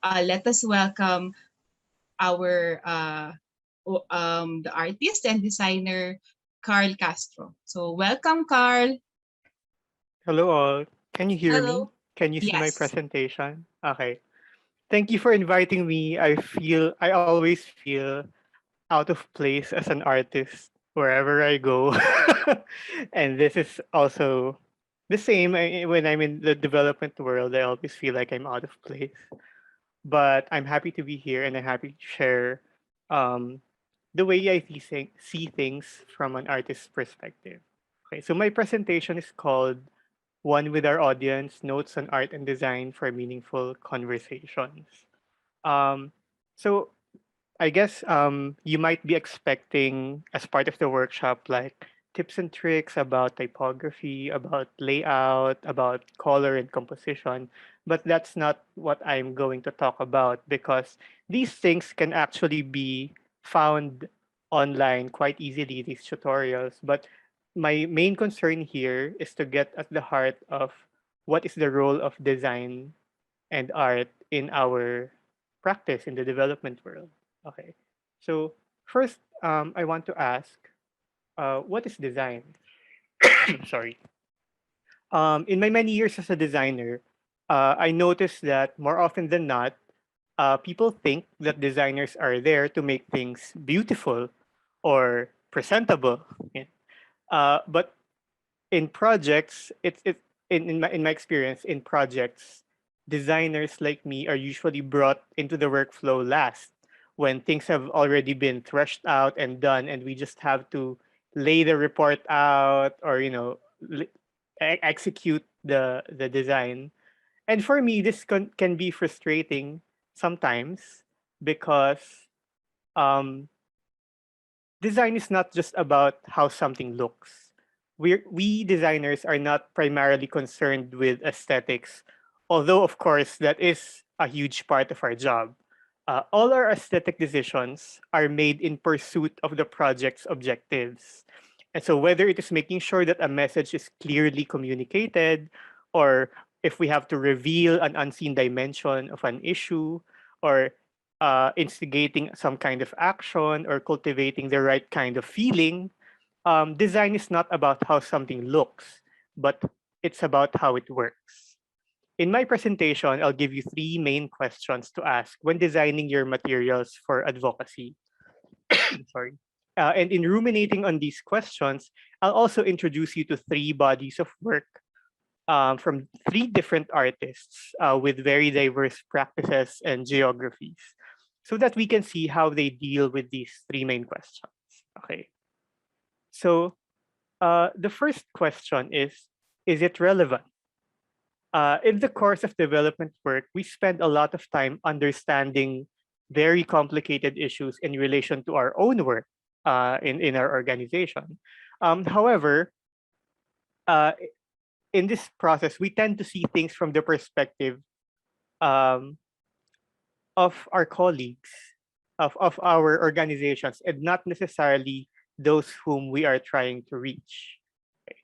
let us welcome our the artist and designer Karl Castro. So welcome, Karl. Hello all. Can you hear me? Hello. Can you see my Yes. presentation? Okay. Thank you for inviting me. I always feel out of place as an artist wherever I go. And this is also the same when I'm in the development world. I always feel like I'm out of place. But I'm happy to be here and I'm happy to share um, the way I see things from an artist's perspective. Okay, so my presentation is called One with Our Audience, Notes on Art and Design for Meaningful Conversations. Um, so I guess you might be expecting, as part of the workshop, like tips and tricks about typography, about layout, about color and composition. But that's not what I'm going to talk about because these things can actually be found online quite easily, these tutorials. But my main concern here is to get at the heart of what is the role of design and art in our practice in the development world. Okay. So first, I want to ask, what is design? Sorry. In my many years as a designer, I noticed that more often than not, people think that designers are there to make things beautiful or presentable. Yeah. But in projects, in my experience in projects, designers like me are usually brought into the workflow last when things have already been threshed out and done, and we just have to lay the report out or execute the design. And for me, this can be frustrating sometimes because um, design is not just about how something looks. We designers are not primarily concerned with aesthetics, although of course that is a huge part of our job. All our aesthetic decisions are made in pursuit of the project's objectives. And so whether it is making sure that a message is clearly communicated, or if we have to reveal an unseen dimension of an issue, or instigating some kind of action or cultivating the right kind of feeling, design is not about how something looks, but it's about how it works. In my presentation, I'll give you three main questions to ask when designing your materials for advocacy. Sorry. And in ruminating on these questions, I'll also introduce you to three bodies of work from three different artists with very diverse practices and geographies so that we can see how they deal with these three main questions. Okay. So the first question is it relevant? In the course of development work, we spend a lot of time understanding very complicated issues in relation to our own work in our organization. However, uh, in this process, we tend to see things from the perspective um, of our colleagues, of our organizations, and not necessarily those whom we are trying to reach. Okay.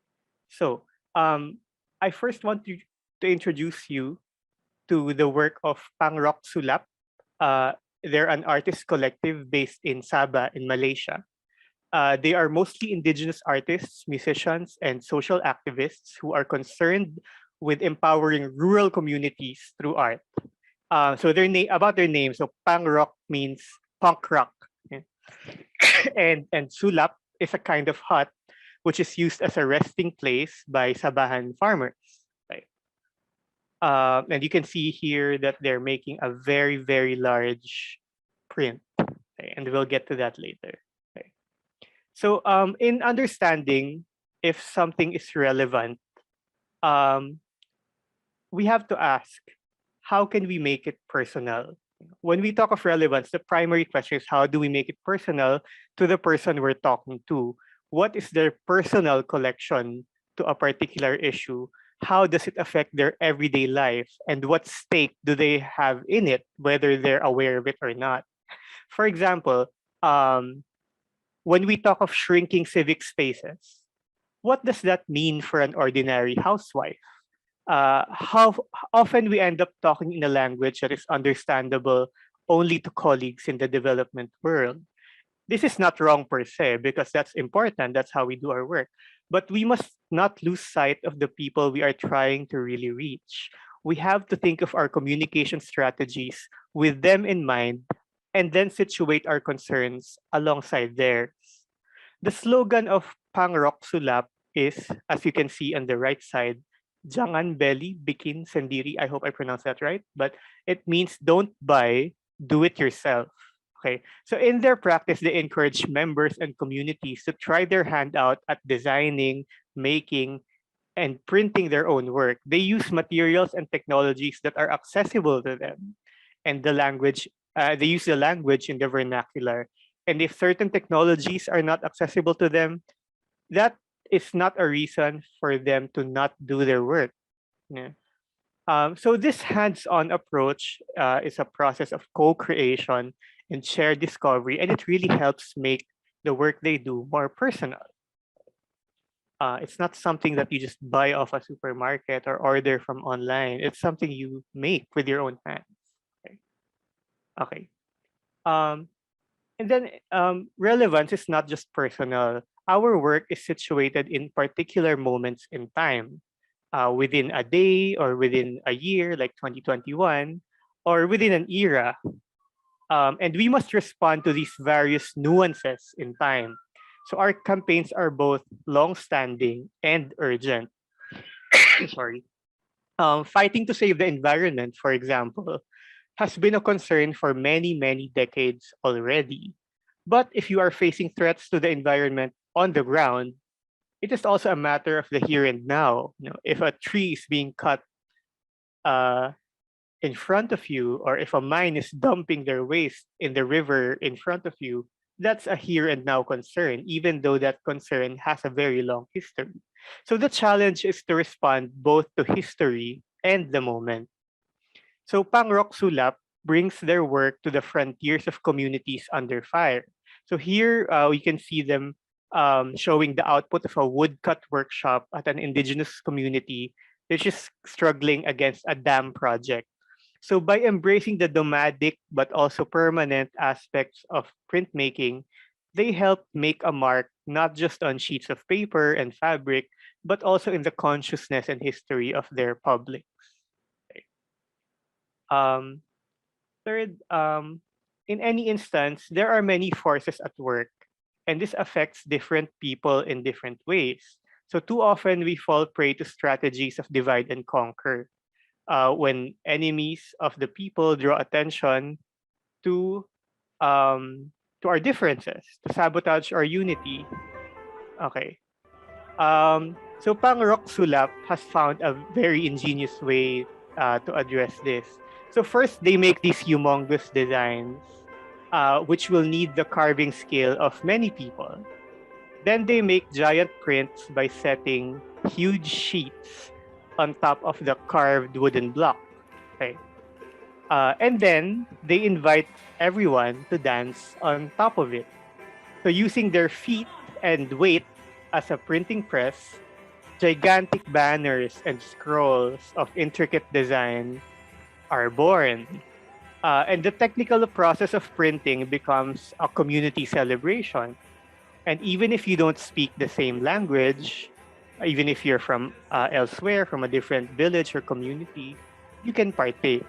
So um, I first want to introduce you to the work of Pangroxulapp. Uh, they're an artist collective based in Sabah in Malaysia. They are mostly indigenous artists, musicians, and social activists who are concerned with empowering rural communities through art. So about their name, so punk rock means punk rock, yeah. And sulap is a kind of hut which is used as a resting place by Sabahan farmers. Right? And you can see here that they're making a very large print, okay? And we'll get to that later. Okay. So in understanding if something is relevant, um, we have to ask, how can we make it personal? When we talk of relevance, the primary question is how do we make it personal to the person we're talking to? What is their personal collection to a particular issue? How does it affect their everyday life? And what stake do they have in it, whether they're aware of it or not? For example, um, when we talk of shrinking civic spaces, what does that mean for an ordinary housewife? how often we end up talking in a language that is understandable only to colleagues in the development world. This is not wrong per se, because that's important. That's how we do our work. But we must not lose sight of the people we are trying to really reach. We have to think of our communication strategies with them in mind and then situate our concerns alongside theirs. The slogan of Pangroxulapp is, as you can see on the right side, Jangan Beli Bikin Sendiri. I hope I pronounced that right, but it means don't buy, do it yourself. Okay, so in their practice, they encourage members and communities to try their hand out at designing, making, and printing their own work. They use materials and technologies that are accessible to them, and they use the language in the vernacular. And if certain technologies are not accessible to them, that is not a reason for them to not do their work. Yeah. So this hands-on approach is a process of co-creation and shared discovery, and it really helps make the work they do more personal. It's not something that you just buy off a supermarket or order from online. It's something you make with your own hands. Okay. Okay. Um, and then relevance is not just personal. Our work is situated in particular moments in time, within a day or within a year, like 2021, or within an era. And we must respond to these various nuances in time. So our campaigns are both long-standing and urgent. Sorry. Fighting to save the environment, for example, has been a concern for many, many decades already. But if you are facing threats to the environment on the ground, it is also a matter of the here and now. If a tree is being cut uh, in front of you, or if a mine is dumping their waste in the river in front of you, that's a here and now concern, even though that concern has a very long history. So the challenge is to respond both to history and the moment. So Pangroxulapp brings their work to the frontiers of communities under fire. So here we can see them showing the output of a woodcut workshop at an indigenous community which is struggling against a dam project. So by embracing the nomadic but also permanent aspects of printmaking, they help make a mark not just on sheets of paper and fabric, but also in the consciousness and history of their public. Um, Third, in any instance, there are many forces at work, and this affects different people in different ways. So too often we fall prey to strategies of divide and conquer, when enemies of the people draw attention to our differences, to sabotage our unity. Okay. So Pangroxulapp has found a very ingenious way to address this. So first, they make these humongous designs, which will need the carving skill of many people. Then they make giant prints by setting huge sheets on top of the carved wooden block. Okay. And then they invite everyone to dance on top of it. So using their feet and weight as a printing press, gigantic banners and scrolls of intricate design are born. And the technical process of printing becomes a community celebration. And even if you don't speak the same language, even if you're from elsewhere, from a different village or community, you can partake.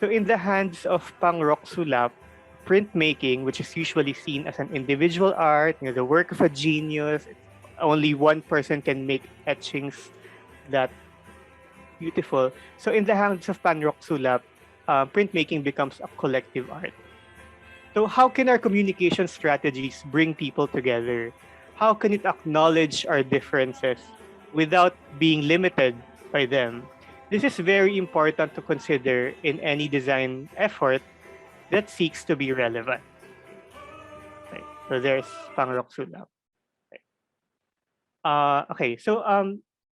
So in the hands of Pangroxulapp, printmaking, which is usually seen as an individual art, the work of a genius, only one person can make etchings that beautiful. So in the hands of Pangroxulapp, printmaking becomes a collective art. So how can our communication strategies bring people together? How can it acknowledge our differences without being limited by them? This is very important to consider in any design effort that seeks to be relevant. Okay, so there's Pangroxula. Okay, so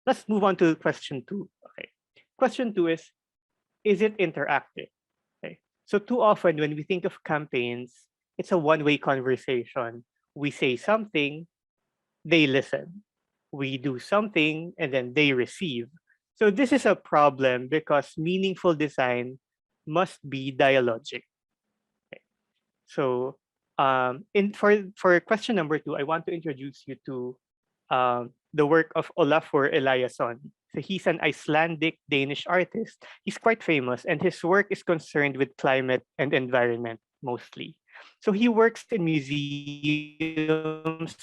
let's move on to question 2. Okay, question 2 is it interactive? Okay, so too often when we think of campaigns, it's a one-way conversation. We say something, they listen. We do something, and then they receive. So this is a problem because meaningful design must be dialogic. So in for question number two, I want to introduce you to the work of Olafur Eliasson. So he's an Icelandic Danish artist. He's quite famous, and his work is concerned with climate and environment mostly. So he works in museums,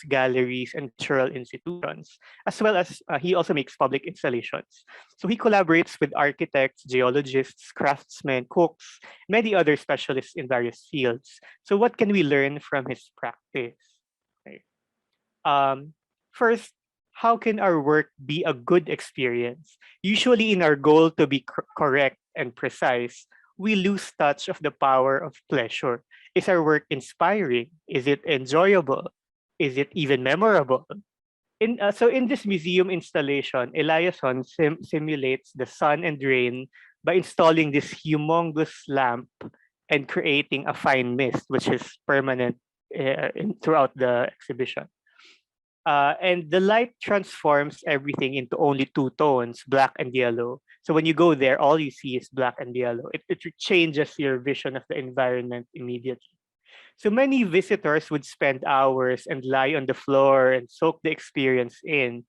galleries, and cultural institutions, as well as he also makes public installations. So he collaborates with architects, geologists, craftsmen, cooks, many other specialists in various fields. So what can we learn from his practice? Okay. Um, First, how can our work be a good experience? Usually, in our goal to be correct and precise, we lose touch of the power of pleasure. Is our work inspiring? Is it enjoyable? Is it even memorable? In this museum installation, Eliasson simulates the sun and rain by installing this humongous lamp and creating a fine mist, which is permanent throughout the exhibition. And the light transforms everything into only two tones, black and yellow. So when you go there, all you see is black and yellow. It changes your vision of the environment immediately. So many visitors would spend hours and lie on the floor and soak the experience in.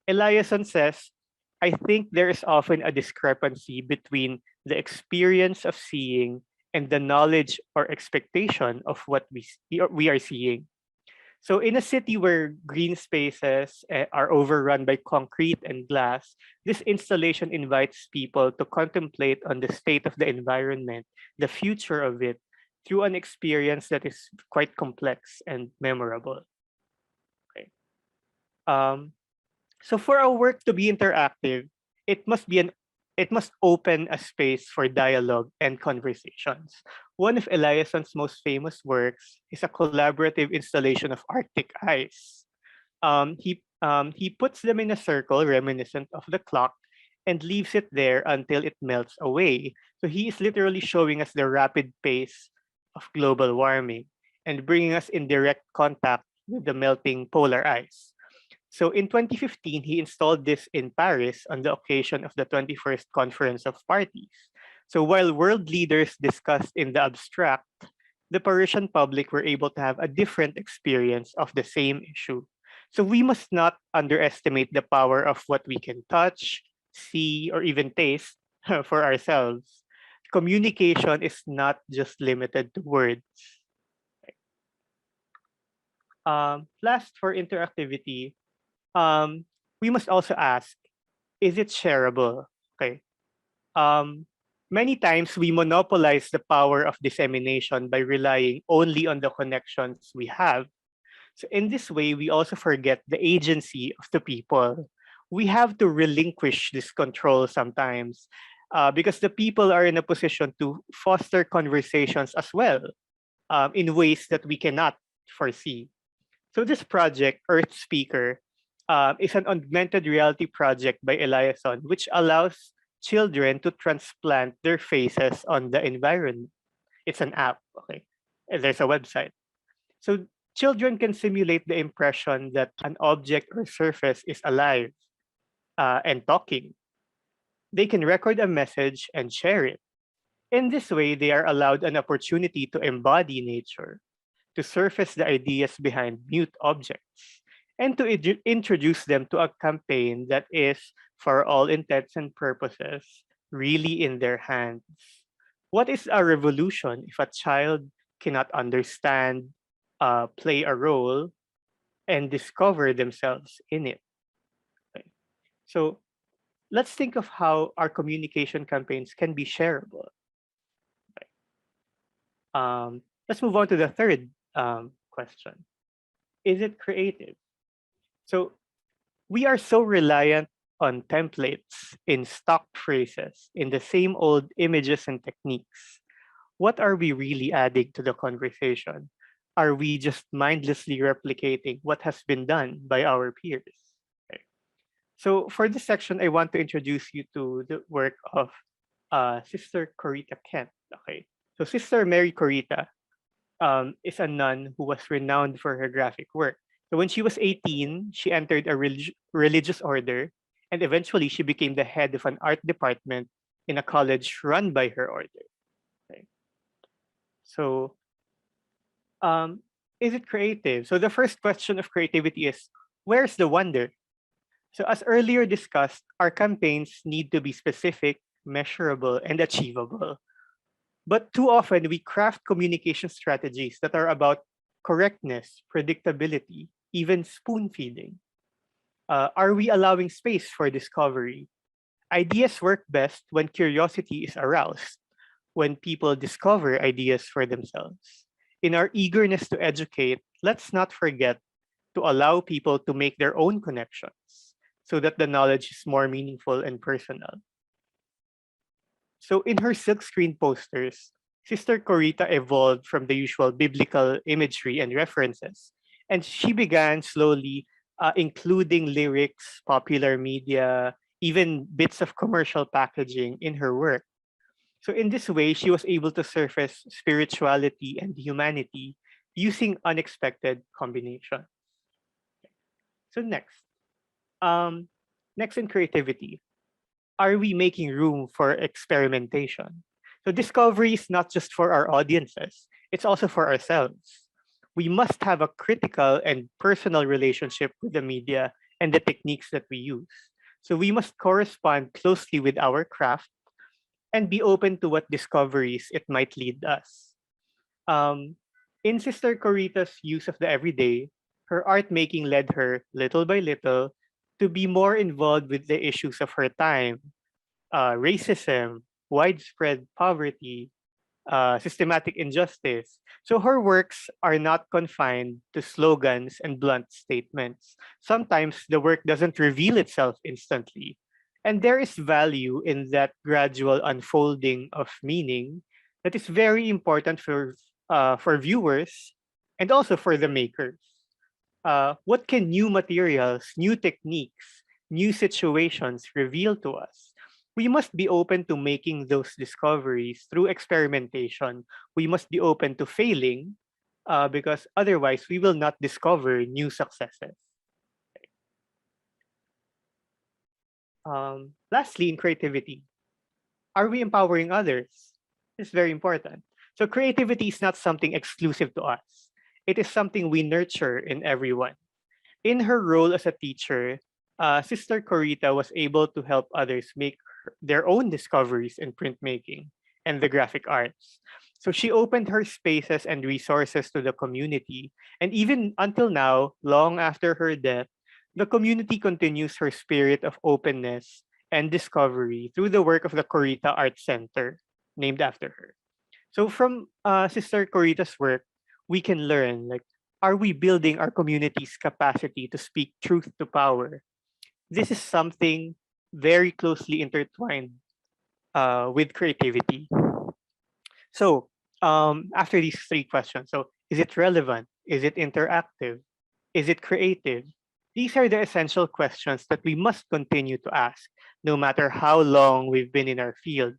Eliasson says, I think there is often a discrepancy between the experience of seeing and the knowledge or expectation of what we are seeing. So in a city where green spaces are overrun by concrete and glass, this installation invites people to contemplate on the state of the environment, the future of it, through an experience that is quite complex and memorable. Okay. Um, so for our work to be interactive, it must be an it must open a space for dialogue and conversations. One of Eliasson's most famous works is a collaborative installation of Arctic ice. He puts them in a circle reminiscent of the clock and leaves it there until it melts away. So he is literally showing us the rapid pace of global warming and bringing us in direct contact with the melting polar ice. So in 2015, he installed this in Paris on the occasion of the 21st Conference of Parties. So while world leaders discussed in the abstract, the Parisian public were able to have a different experience of the same issue. So we must not underestimate the power of what we can touch, see, or even taste for ourselves. Communication is not just limited to words. Last, for interactivity, we must also ask, is it shareable? Okay. Um, Many times we monopolize the power of dissemination by relying only on the connections we have. So in this way, we also forget the agency of the people. We have to relinquish this control sometimes because the people are in a position to foster conversations as well in ways that we cannot foresee. So this project, Earth Speaker, is an augmented reality project by Eliasson, which allows children to transplant their faces on the environment. It's an app, okay? And there's a website. So children can simulate the impression that an object or surface is alive and talking. They can record a message and share it. In this way, they are allowed an opportunity to embody nature, to surface the ideas behind mute objects, and to introduce them to a campaign that is, for all intents and purposes, really in their hands. What is a revolution if a child cannot understand, play a role, and discover themselves in it? Okay. So let's think of how our communication campaigns can be shareable. Let's move on to the third question. Is it creative? So we are so reliant on templates in stock phrases, in the same old images and techniques. What are we really adding to the conversation? Are we just mindlessly replicating what has been done by our peers? Okay. So for this section, I want to introduce you to the work of Sister Corita Kent. Okay. So Sister Mary Corita is a nun who was renowned for her graphic work. So when she was 18, she entered a religious order And eventually, she became the head of an art department in a college run by her order. Okay. So, um, is it creative? So the first question of creativity is, where's the wonder? So as earlier discussed, our campaigns need to be specific, measurable, and achievable. But too often we craft communication strategies that are about correctness, predictability, even spoon feeding. Are we allowing space for discovery? Ideas work best when curiosity is aroused, when people discover ideas for themselves. In our eagerness to educate, let's not forget to allow people to make their own connections so that the knowledge is more meaningful and personal. So in her silkscreen posters, Sister Corita evolved from the usual biblical imagery and references, and she began slowly including lyrics, popular media, even bits of commercial packaging in her work. So in this way, she was able to surface spirituality and humanity using unexpected combinations. So um, next in creativity, are we making room for experimentation? So discovery is not just for our audiences, it's also for ourselves. We must have a critical and personal relationship with the media and the techniques that we use. So we must correspond closely with our craft and be open to what discoveries it might lead us. Um, in Sister Corita's use of the everyday, her art making led her, little by little, to be more involved with the issues of her time, racism, widespread poverty, systematic injustice. So her works are not confined to slogans and blunt statements. Sometimes the work doesn't reveal itself instantly. And there is value in that gradual unfolding of meaning that is very important for viewers and also for the makers. What can new materials, new techniques, new situations reveal to us? We must be open to making those discoveries through experimentation. We must be open to failing because otherwise we will not discover new successes. Lastly, in creativity, are we empowering others? It's very important. So creativity is not something exclusive to us. It is something we nurture in everyone. In her role as a teacher, Sister Corita was able to help others make their own discoveries in printmaking and the graphic arts. So she opened her spaces and resources to the community. And even until now, long after her death, the community continues her spirit of openness and discovery through the work of the Corita Art Center, named after her. So from Sister Corita's work, we can learn like, are we building our community's capacity to speak truth to power? This is something very closely intertwined with creativity. So after these three questions, so is it relevant? Is it interactive? Is it creative? These are the essential questions that we must continue to ask, no matter how long we've been in our field.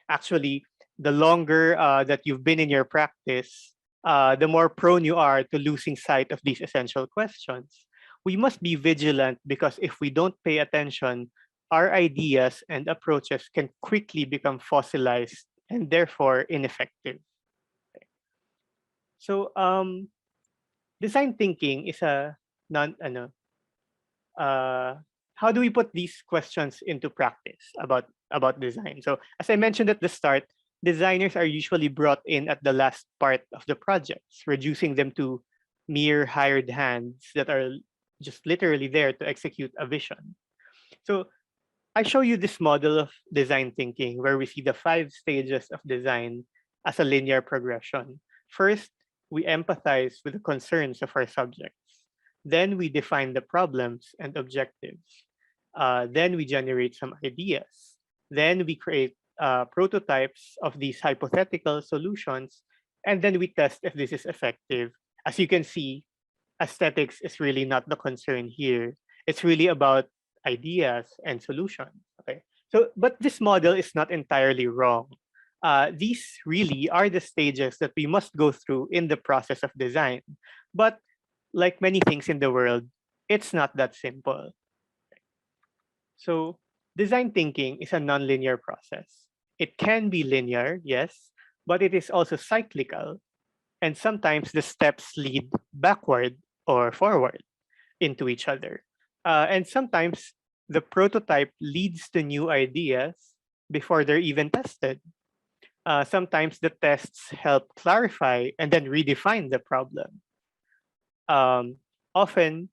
Actually, the longer that you've been in your practice, the more prone you are to losing sight of these essential questions. We must be vigilant because if we don't pay attention, our ideas and approaches can quickly become fossilized and therefore ineffective. So, design thinking is a non ano, uh, how do we put these questions into practice about design? So as I mentioned at the start, designers are usually brought in at the last part of the projects, reducing them to mere hired hands that are just literally there to execute a vision. So I show you this model of design thinking where we see the 5 stages of design as a linear progression. First, we empathize with the concerns of our subjects. Then we define the problems and objectives. Then we generate some ideas. Then we create prototypes of these hypothetical solutions. And then we test if this is effective. As you can see, aesthetics is really not the concern here. It's really about ideas and solutions. Okay. So, but this model is not entirely wrong. These really are the stages that we must go through in the process of design. But like many things in the world, it's not that simple. So design thinking is a nonlinear process. It can be linear, yes, but it is also cyclical, and sometimes the steps lead backward or forward into each other. And sometimes the prototype leads to new ideas before they're even tested. Sometimes the tests help clarify and then redefine the problem. Often,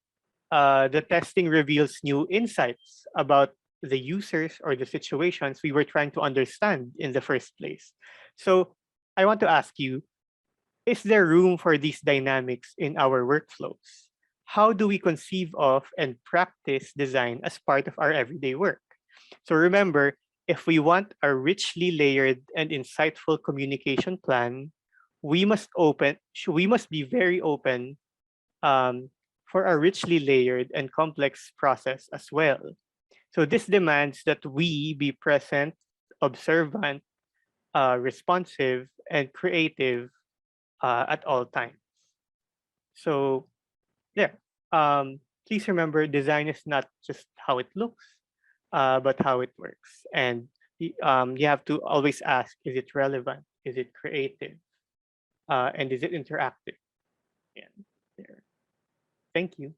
the testing reveals new insights about the users or the situations we were trying to understand in the first place. So, I want to ask you, is there room for these dynamics in our workflows? How do we conceive of and practice design as part of our everyday work? So remember, if we want a richly layered and insightful communication plan, we must be very open for a richly layered and complex process as well. So this demands that we be present, observant, responsive, and creative at all times. So yeah, please remember design is not just how it looks, but how it works. And you have to always ask, is it relevant? Is it creative? And is it interactive? Yeah, there. Thank you.